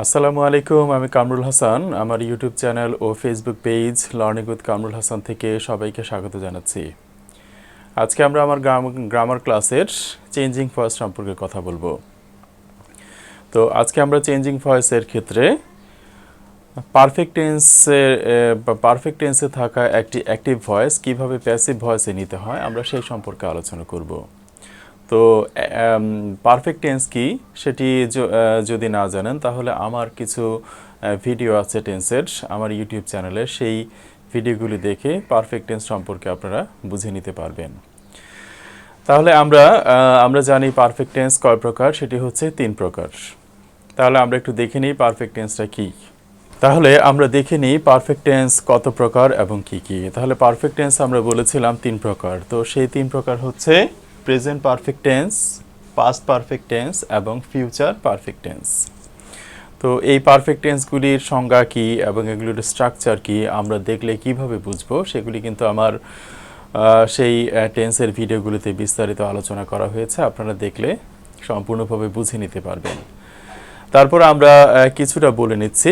আসসালামু আলাইকুম, আমি কামরুল হাসান। আমার ইউটিউব চ্যানেল ও Facebook page learning with Kamrul Hasan থেকে সবাইকে স্বাগত জানাচ্ছি। আজকে আমরা আমার গ্রামার ক্লাসের চেঞ্জিং ভয়েস সম্পর্কে কথা বলবো। তো আজকে আমরা চেঞ্জিং ভয়েসের ক্ষেত্রে পারফেক্ট টেন্সে থাকা একটি অ্যাক্টিভ ভয়েস কিভাবে প্যাসিভ ভয়েসে নিতে হয় আমরা সেই সম্পর্কে আলোচনা করব। তো পারফেক্ট টেন্স কি সেটি যদি না জানেন তাহলে আমার কিছু ভিডিও আছে টেন্সের আমার ইউটিউব চ্যানেলে, সেই ভিডিওগুলি দেখে পারফেক্ট টেন্স সম্পর্কে আপনারা বুঝে নিতে পারবেন। তাহলে আমরা জানি পারফেক্ট টেন্স কয় প্রকার, সেটি হচ্ছে 3 প্রকার। তাহলে আমরা একটু দেখে নিই পারফেক্ট টেন্সটা কী। তাহলে আমরা দেখে নিই পারফেক্ট টেন্স কত প্রকার এবং কি কি। তাহলে পারফেক্ট টেন্স আমরা বলেছিলাম 3 প্রকার। তো সেই 3 প্রকার হচ্ছে present perfect tense, past perfect tense এবং ফিউচার পারফেক্ট টেন্স। তো এই পারফেক্ট টেন্সগুলির সংজ্ঞা কী এবং এগুলির স্ট্রাকচার কী আমরা দেখলে কিভাবে বুঝবো, সেগুলি কিন্তু আমার সেই টেন্সের ভিডিওগুলিতে বিস্তারিত আলোচনা করা হয়েছে, আপনারা দেখলে সম্পূর্ণভাবে বুঝে নিতে পারবেন। তারপর আমরা কিছুটা বলে নিচ্ছি,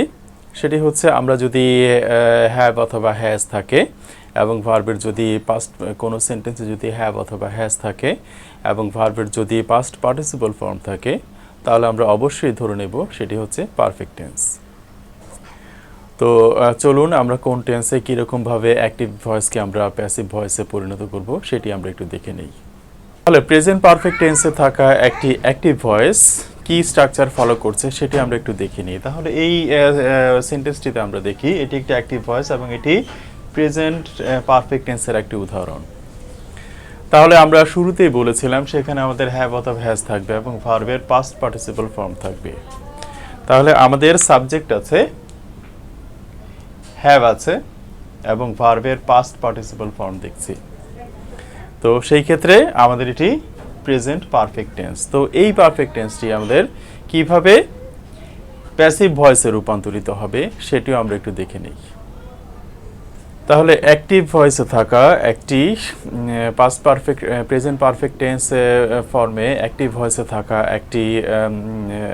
সেটি হচ্ছে আমরা যদি হ্যাভ অথবা হ্যাজ থাকে এবং ভার্বের যদি পাস্ট কোনো সেন্টেন্সে যদি হ্যাভ অথবা হ্যাজ থাকে এবং ভার্বের যদি পাস্ট পার্টিসিপল ফর্ম থাকে তাহলে আমরা অবশ্যই ধরে নেব সেটি হচ্ছে পারফেক্ট টেন্স। তো চলুন আমরা কোন টেন্সে কীরকমভাবে অ্যাক্টিভ ভয়েসকে আমরা প্যাসিভ ভয়েসে পরিণত করব সেটি আমরা একটু দেখে নিই। তাহলে প্রেজেন্ট পারফেক্ট টেন্সে থাকা একটি অ্যাক্টিভ ভয়েস কি স্ট্রাকচার ফলো করছে সেটি আমরা একটু দেখে নিই। তাহলে এই সেন্টেন্সটিতে আমরা দেখি এটি একটি অ্যাক্টিভ ভয়েস এবং এটি প্রেজেন্ট পারফেক্ট টেন্সের একটি উদাহরণ। তাহলে আমরা শুরুতেই বলেছিলাম সেখানে আমাদের হ্যাভ অথবা হ্যাজ থাকবে এবং ভার্বের পাস্ট পার্টিসিপল ফর্ম থাকবে। তাহলে আমাদের সাবজেক্ট আছে, হ্যাভ আছে এবং ভার্বের পাস্ট পার্টিসিপল ফর্ম দেখছি। তো সেই ক্ষেত্রে আমাদের এটি প্রেজেন্ট পারফেক্ট টেন্স। তো এই পারফেক্ট টেন্সটি আমাদের কিভাবে প্যাসিভ ভয়েসে রূপান্তরিত হবে সেটিও আমরা একটু দেখে নিই। তাহলে অ্যাক্টিভ ভয়েসে থাকা একটি past perfect present perfect tense ফর্মে অ্যাক্টিভ ভয়েসে থাকা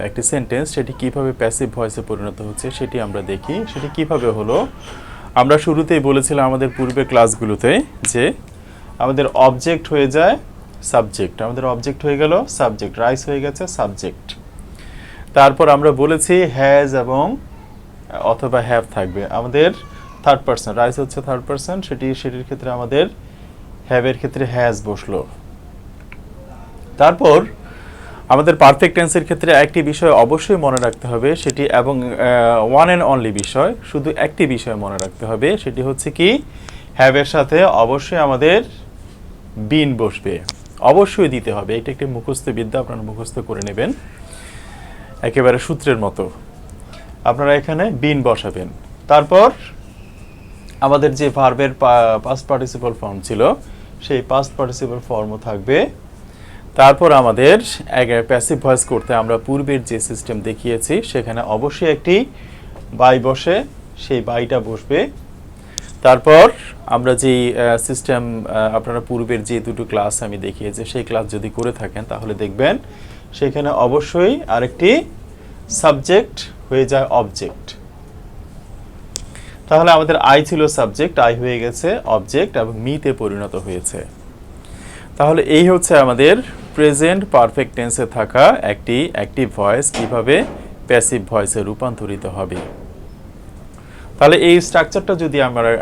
একটি সেন্টেন্স সেটি কিভাবে প্যাসিভ ভয়েসে পরিণত হচ্ছে সেটি আমরা দেখি। সেটি কিভাবে হলো, আমরা শুরুতেই বলেছিলাম আমাদের পূর্বের ক্লাসগুলোতে যে আমাদের অবজেক্ট হয়ে যায় সাবজেক্ট, আমাদের অবজেক্ট হয়ে গেল সাবজেক্ট, রাইস হয়ে গেছে সাবজেক্ট। তারপর আমরা বলেছি হ্যাজ এবং অথবা হ্যাভ থাকবে, আমাদের থার্ড পারসন, রাইস হচ্ছে থার্ড পারসন, সেটির ক্ষেত্রে আমাদের হ্যাভের ক্ষেত্রে হ্যাজ বসলো। তারপর আমাদের পারফেক্ট টেন্সের ক্ষেত্রে একটি বিষয় অবশ্যই মনে রাখতে হবে, সেটি এবং ওয়ান অ্যান্ড অনলি বিষয়, শুধু একটি বিষয় মনে রাখতে হবে, সেটি হচ্ছে কি হ্যাভের সাথে অবশ্যই আমাদের বিন বসবে, অবশ্যই দিতে হবে। এটা একটি মুখস্থ বিদ্যা, আপনারা মুখস্থ করে নেবেন একেবারে সূত্রের মতো। আপনারা এখানে বিন বসাবেন। তারপর আমাদের যে ভার্বের পাস্ট পার্টিসিপল ফর্ম ছিল সেই পাস্ট পার্টিসিপল ফর্মও থাকবে। তারপর আমাদের প্যাসিভ ভয়েস করতে আমরা পূর্বের যে সিস্টেম দেখিয়েছি সেখানে অবশ্যই একটি বাই বসে, সেই বাইটা বসবে। তারপর আমরা যেই সিস্টেম আপনারা পূর্বের যে দুটো ক্লাস আমি দেখিয়েছি সেই ক্লাস যদি করে থাকেন তাহলে দেখবেন সেখানে অবশ্যই আরেকটি সাবজেক্ট হয়ে যায় অবজেক্ট। তাহলে আমাদের আই ছিল সাবজেক্ট, আই হয়ে গেছে অবজেক্ট এবং মিতে পরিণত হয়েছে। তাহলে এই হচ্ছে আমাদের প্রেজেন্ট পারফেক্ট টেন্সে থাকা একটি অ্যাক্টিভ ভয়েস কিভাবে প্যাসিভ ভয়েসে রূপান্তরিত হবে। তাহলে এই স্ট্রাকচারটা যদি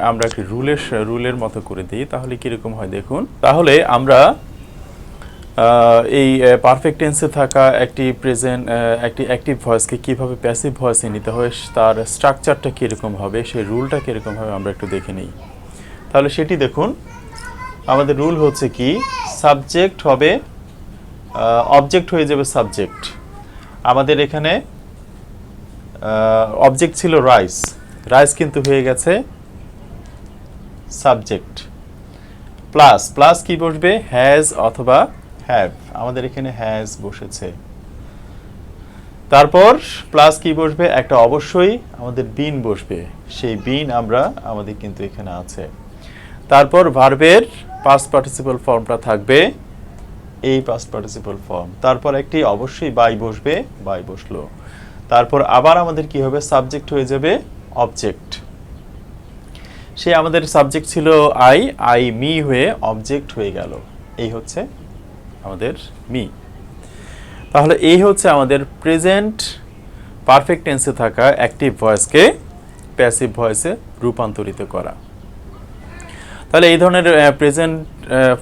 আমরা একটি রুলের মতো করে দিই তাহলে কীরকম হয় দেখুন। তাহলে আমরা এই পারফেক্ট টেন্সে থাকা একটি অ্যাক্টিভ ভয়েসকে কিভাবে প্যাসিভ ভয়েসে নিতে হয় তার স্ট্রাকচারটা কীরকম হবে, সেই রুলটা কীরকম হবে আমরা একটু দেখে নিই। তাহলে সেটি দেখুন, আমাদের রুল হচ্ছে কি সাবজেক্ট হবে অবজেক্ট হয়ে যাবে সাবজেক্ট। আমাদের এখানে অবজেক্ট ছিল রাইস, রাইস কিন্তু হয়ে গেছে সাবজেক্ট। প্লাস কি বসবে হ্যাজ অথবা হ্যাভ, আমাদের এখানে হ্যাজ বসেছে। তারপর প্লাস কি বসবে, একটা অবশ্যই আমাদের বিন বসবে, সেই বিন আমাদের কিন্তু এখানে আছে। তারপর ভার্বের পাস্ট পার্টিসিপল ফর্মটা থাকবে এই পাস্ট পার্টিসিপল ফর্ম। তারপর একটি অবশ্যই বাই বসবে, বাই বসলো। তারপর আবার আমাদের কি হবে, সাবজেক্ট হয়ে যাবে অবজেক্ট। সে আমাদের সাবজেক্ট ছিল আই মি হয়ে অবজেক্ট হয়ে গেল, এই হচ্ছে আমাদের মি। তাহলে এই হচ্ছে আমাদের প্রেজেন্ট পারফেক্ট টেন্সে থাকা অ্যাক্টিভ ভয়েসকে প্যাসিভ ভয়েসে রূপান্তরিত করা। তাহলে এই ধরনের প্রেজেন্ট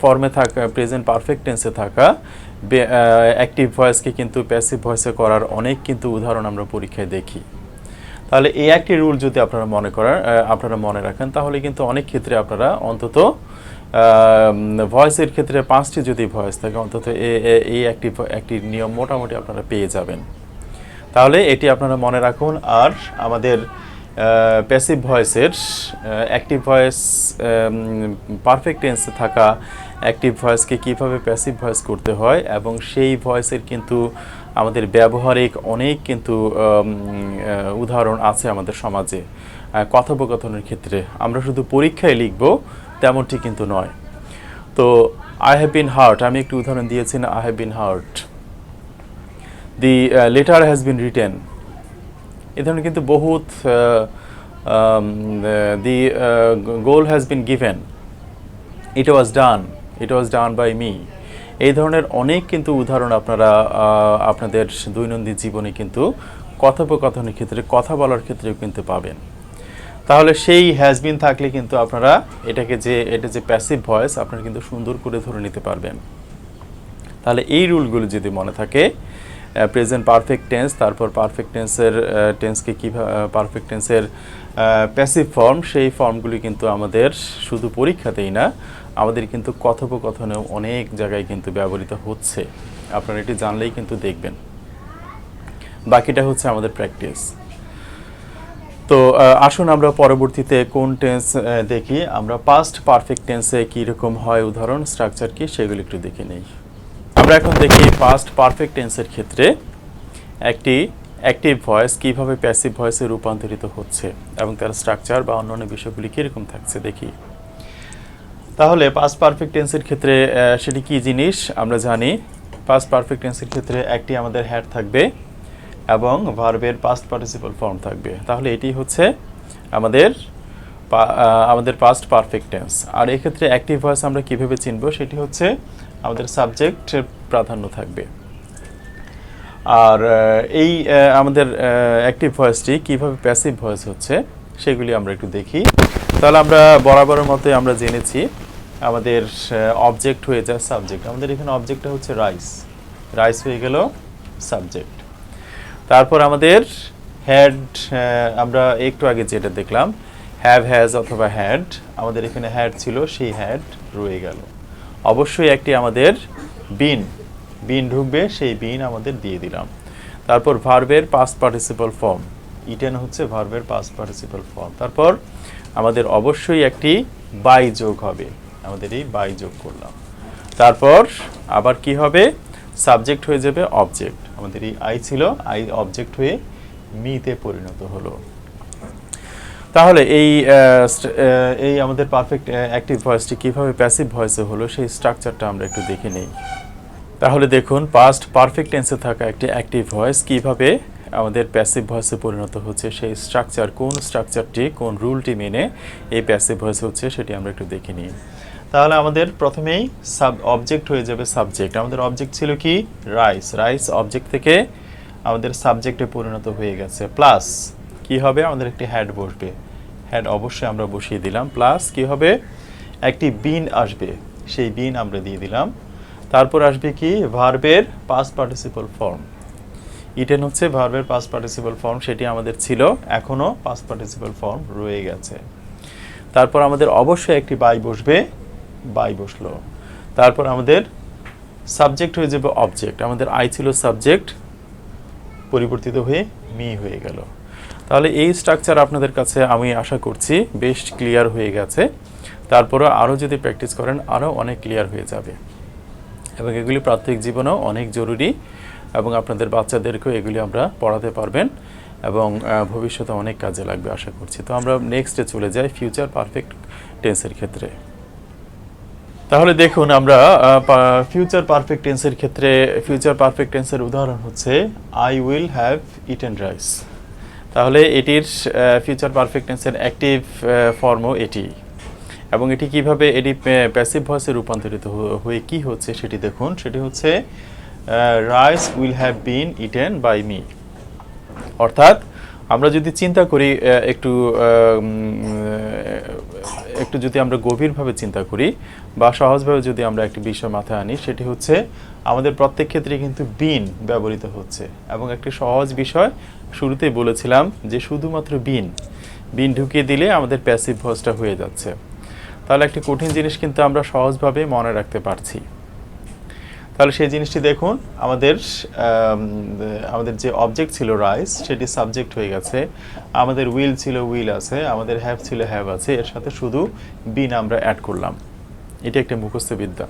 ফর্মে থাকা, প্রেজেন্ট পারফেক্ট টেন্সে থাকা অ্যাক্টিভ ভয়েসকে কিন্তু প্যাসিভ ভয়েসে করার অনেক কিন্তু উদাহরণ আমরা পরীক্ষায় দেখি। তাহলে এই একটি রুল যদি আপনারা মনে রাখেন, তাহলে কিন্তু অনেক ক্ষেত্রে আপনারা অন্তত ভয়েসের ক্ষেত্রে 5টি যদি ভয়েস থাকে, অন্তত এই একটি নিয়ম মোটামুটি আপনারা পেয়ে যাবেন। তাহলে এটি আপনারা মনে রাখুন। আর আমাদের প্যাসিভ ভয়েসের অ্যাক্টিভ ভয়েস, পারফেক্ট টেন্সে থাকা অ্যাক্টিভ ভয়েসকে কীভাবে প্যাসিভ ভয়েস করতে হয়, এবং সেই ভয়েসের কিন্তু আমাদের ব্যবহারিক অনেক কিন্তু উদাহরণ আছে আমাদের সমাজে কথোপকথনের ক্ষেত্রে। আমরা শুধু পরীক্ষায় লিখব তেমনটি কিন্তু নয়। তো আই হ্যাভ বিন হার্ট, আমি একটু উদাহরণ দিয়েছি না, I have been hurt, the letter has been written, এ ধরনের কিন্তু বহুত, the goal has been given, it was done by me, এই ধরনের অনেক কিন্তু উদাহরণ আপনারা আপনাদের দৈনন্দিন জীবনে কিন্তু কথোপকথনের ক্ষেত্রে, কথা বলার ক্ষেত্রেও কিন্তু পাবেন। তাহলে সেই হ্যাজ বিন থাকলে কিন্তু আপনারা এটা যে প্যাসিভ ভয়েস আপনারা কিন্তু সুন্দর করে ধরে নিতে পারবেন। তাহলে এই রুলগুলো যদি মনে থাকে, প্রেজেন্ট পারফেক্ট টেন্স, তারপর পারফেক্ট টেন্সের টেন্সকে কীভাবে, পারফেক্ট টেন্সের প্যাসিভ ফর্ম, সেই ফর্মগুলি কিন্তু আমাদের শুধু পরীক্ষাতেই না, আমাদের কিন্তু কথোপকথনেও অনেক জায়গায় কিন্তু ব্যবহৃত হচ্ছে। আপনারা এটি জানলেই কিন্তু দেখবেন। বাকিটা হচ্ছে আমাদের প্র্যাকটিস। তো আসুন আমরা পরবর্তীতে কোন টেন্স দেখি। আমরা পাস্ট পারফেক্ট টেন্সে কীরকম হয় উদাহরণ, স্ট্রাকচার কি, সেগুলো একটু দেখে নেই। আমরা এখন দেখি পাস্ট পারফেক্ট টেন্সের ক্ষেত্রে একটি অ্যাক্টিভ ভয়েস কীভাবে প্যাসিভ ভয়েসে রূপান্তরিত হচ্ছে এবং তার স্ট্রাকচার বা অন্যান্য বিষয়গুলি কীরকম থাকছে দেখি। তাহলে পাস্ট পারফেক্ট টেন্সের ক্ষেত্রে সেটি কী জিনিস আমরা জানি। পাস্ট পারফেক্ট টেন্সের ক্ষেত্রে একটি আমাদের হ্যাড থাকবে এবং ভার্বের পাস্ট পার্টিসিপল ফর্ম থাকবে। তাহলে এটি হচ্ছে আমাদের পাস্ট পারফেক্ট টেন্স। আর এক্ষেত্রে অ্যাক্টিভ ভয়েস আমরা কীভাবে চিনব, সেটি হচ্ছে আমাদের সাবজেক্টের প্রাধান্য থাকবে। আর এই আমাদের অ্যাক্টিভ ভয়েসটি কীভাবে প্যাসিভ ভয়েস হচ্ছে সেগুলি আমরা একটু দেখি। তাহলে আমরা বরাবরের মতোই আমরা জেনেছি আমাদের অবজেক্ট হয়ে যায় সাবজেক্ট। আমাদের এখানে অবজেক্টটা হচ্ছে রাইস হয়ে গেল সাবজেক্ট। তারপর আমাদের হ্যাড, আমরা একটু আগে যেটা দেখলাম হ্যাভ, হ্যাজ অথবা হ্যাড, আমাদের এখানে হ্যাড ছিল, সেই হ্যাড রয়ে গেল। অবশ্যই একটি আমাদের বিন ঢুকবে, সেই বিন আমাদের দিয়ে দিলাম। তারপর ভার্বের পাস্ট পার্টিসিপল ফর্ম, ইটেন হচ্ছে ভার্বের পাস্ট পার্টিসিপল ফর্ম। তারপর আমাদের অবশ্যই একটি বাই যোগ হবে, আমাদের এই বাই যোগ করলাম। তারপর আবার কি হবে, সাবজেক্ট হয়ে যাবে অবজেক্ট। আমাদের এই আই ছিল, আই অবজেক্ট হয়ে মিতে পরিণত হলো। তাহলে এই আমাদের পারফেক্ট অ্যাক্টিভ ভয়েসটি কীভাবে প্যাসিভ ভয়েসে হলো সেই স্ট্রাকচারটা আমরা একটু দেখে নেই। তাহলে দেখুন, পাস্ট পারফেক্ট টেন্সে থাকা একটি অ্যাক্টিভ ভয়েস কীভাবে আমাদের প্যাসিভ ভয়েসে পরিণত হচ্ছে, সেই স্ট্রাকচার, কোন স্ট্রাকচারটি, কোন রুলটি মেনে এই প্যাসিভ ভয়েস হচ্ছে সেটি আমরা একটু দেখে নিই। তাহলে আমাদের প্রথমেই অবজেক্ট হয়ে যাবে সাবজেক্ট। আমাদের অবজেক্ট ছিল কি, রাইস অবজেক্ট থেকে আমাদের সাবজেক্টে পরিণত হয়ে গেছে। প্লাস কি হবে, আমাদের একটি হ্যাড বসবে, হ্যাড অবশ্যই আমরা বসিয়ে দিলাম। প্লাস কি হবে, একটি বিন আসবে, সেই বিন আমরা দিয়ে দিলাম। তারপর আসবে কি, ভার্বের পাস্ট পার্টিসিপল ফর্ম। ইটেন হচ্ছে ভার্বের পাস্ট পার্টিসিপল ফর্ম, সেটি আমাদের ছিল, এখনও পাস্ট পার্টিসিপল ফর্ম রয়ে গেছে। তারপর আমাদের অবশ্যই একটি বাই বসলো। তারপর আমাদের সাবজেক্ট হয়ে যাবে অবজেক্ট। আমাদের আই ছিল সাবজেক্ট, পরিবর্তিত হয়ে মি হয়ে গেল। তাহলে এই স্ট্রাকচার আপনাদের কাছে আমি আশা করছি বেশ ক্লিয়ার হয়ে গেছে। তারপরে আরও যদি প্র্যাকটিস করেন আরও অনেক ক্লিয়ার হয়ে যাবে, এবং এগুলি প্রাত্যহিক জীবনেও অনেক জরুরি, এবং আপনাদের বাচ্চাদেরকেও এগুলি আমরা পড়াতে পারবেন এবং ভবিষ্যতে অনেক কাজে লাগবে আশা করছি। তো আমরা নেক্সটে চলে যাই ফিউচার পারফেক্ট টেন্সের ক্ষেত্রে। তাহলে দেখুন আমরা ফিউচার পারফেক্ট টেন্সের ক্ষেত্রে ফিউচার পারফেক্ট টেন্সের উদাহরণ হচ্ছে I will have eaten rice. তাহলে এটির ফিউচার পারফেক্ট টেন্সের অ্যাক্টিভ ফর্মও এটি, এবং এটি কিভাবে এটি প্যাসিভ ভয়েসে রূপান্তরিত হয়ে কি হচ্ছে সেটি দেখুন। সেটি হচ্ছে rice will have been eaten by me. অর্থাৎ আমরা যদি চিন্তা করি একটু যদি আমরা গভীরভাবে চিন্তা করি বা সহজভাবে যদি আমরা একটি বিষয় মাথায় আনি, সেটি হচ্ছে আমাদের প্রত্যেক ক্ষেত্রে কিন্তু বিন ব্যবহৃত হচ্ছে, এবং একটি সহজ বিষয় শুরুতেই বলেছিলাম যে শুধুমাত্র বিন ঢুকিয়ে দিলে আমাদের প্যাসিভ ভয়েসটা হয়ে যাচ্ছে। তাহলে একটি কঠিন জিনিস কিন্তু আমরা সহজভাবে মনে রাখতে পারছি। তাহলে সেই জিনিসটি দেখুন, আমাদের যে অবজেক্ট ছিল রাইস সেটি সাবজেক্ট হয়ে গেছে, আমাদের উইল ছিল উইল আছে, আমাদের হ্যাভ ছিল হ্যাভ আছে, এর সাথে শুধু বিন আমরা অ্যাড করলাম। এটি একটা মুখস্থ বিদ্যা।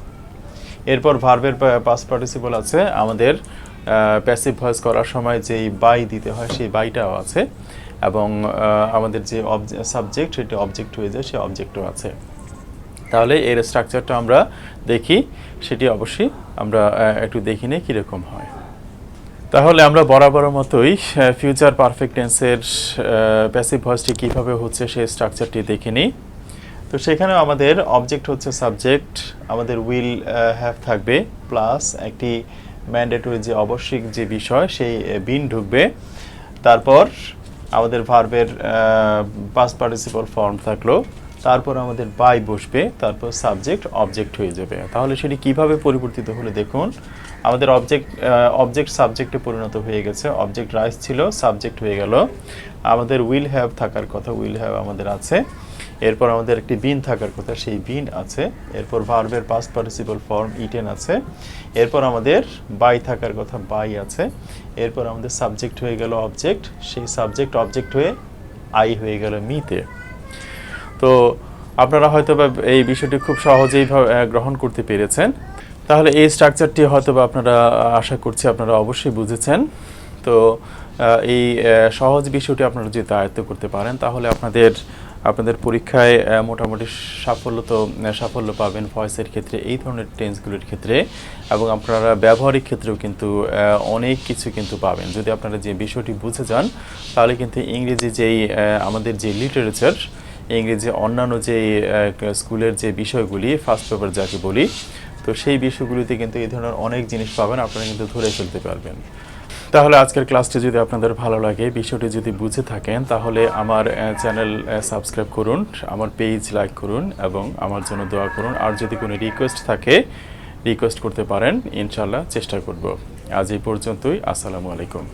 এরপর ভার্বের পাস্ট পার্টিসিপল আছে, আমাদের প্যাসিভ ভয়েস করার সময় যেই বাই দিতে হয় সেই বাইটাও আছে, এবং আমাদের যে সাবজেক্ট সেটি অবজেক্ট হয়ে যায়, সেই অবজেক্টও আছে। তাহলে এর স্ট্রাকচারটা আমরা দেখি, সেটি অবশ্যই আমরা একটু দেখি নিই কীরকম হয়। তাহলে আমরা বরাবর মতোই ফিউচার পারফেক্ট টেন্সের প্যাসিভ ভয়েসটি কীভাবে হচ্ছে সেই স্ট্রাকচারটি দেখে নিই। তো সেখানে আমাদের অবজেক্ট হচ্ছে সাবজেক্ট, আমাদের উইল হ্যাভ থাকবে, প্লাস একটি ম্যান্ডেটরি যে আবশ্যিক যে বিষয় সেই বিন ঢুকবে, তারপর আমাদের ভার্বের পাস্ট পার্টিসিপল ফর্ম থাকলো, তারপর আমাদের বাই বসবে, তারপর সাবজেক্ট অবজেক্ট হয়ে যাবে। তাহলে সেটি কিভাবে পরিবর্তিত হলো দেখুন। আমাদের অবজেক্ট সাবজেক্টে পরিণত হয়ে গেছে, অবজেক্ট রাইস ছিল সাবজেক্ট হয়ে গেল, আমাদের উইল হ্যাভ থাকার কথা উইল হ্যাভ আমাদের আছে, এরপর আমাদের একটি বিন থাকার কথা সেই বিন আছে, এরপর ভার্বের পাস্ট পার্টিসিপল ফর্ম ইটেন আছে, এরপর আমাদের বাই থাকার কথা বাই আছে, এরপর আমাদের সাবজেক্ট হয়ে গেল অবজেক্ট, সেই সাবজেক্ট অবজেক্ট হয়ে আই হয়ে গেল মিতে। তো আপনারা হয়তো বা এই বিষয়টি খুব সহজেই গ্রহণ করতে পেরেছেন। তাহলে এই স্ট্রাকচারটি হয়তো বা আপনারা আশা করছি আপনারা অবশ্যই বুঝেছেন। তো এই সহজ বিষয়টি আপনারা যদি আয়ত্ত করতে পারেন তাহলে আপনাদের পরীক্ষায় মোটামুটি সাফল্য পাবেন ভয়েসের ক্ষেত্রে, এই ধরনের টেন্সগুলোর ক্ষেত্রে, এবং আপনারা ব্যবহারিক ক্ষেত্রেও কিন্তু অনেক কিছু কিন্তু পাবেন। যদি আপনারা যে বিষয়টি বুঝে যান তাহলে কিন্তু ইংরেজি যেই আমাদের যে লিটারেচার, ইংরেজি অন্যান্য যে স্কুলের যে বিষয়গুলি ফার্স্ট পেপার যাকে বলি, তো সেই বিষয়গুলিতে কিন্তু এই ধরনের অনেক জিনিস পাবেন, আপনারা কিন্তু ধরে ফেলতে পারবেন। তাহলে আজকের ক্লাসটি যদি আপনাদের ভালো লাগে, বিষয়টি যদি বুঝে থাকেন, তাহলে আমার চ্যানেল সাবস্ক্রাইব করুন, আমার পেজ লাইক করুন এবং আমার জন্য দোয়া করুন। আর যদি কোনো রিকোয়েস্ট থাকে রিকোয়েস্ট করতে পারেন, ইনশাআল্লাহ চেষ্টা করব। আজ এই পর্যন্তই। আসসালামু আলাইকুম।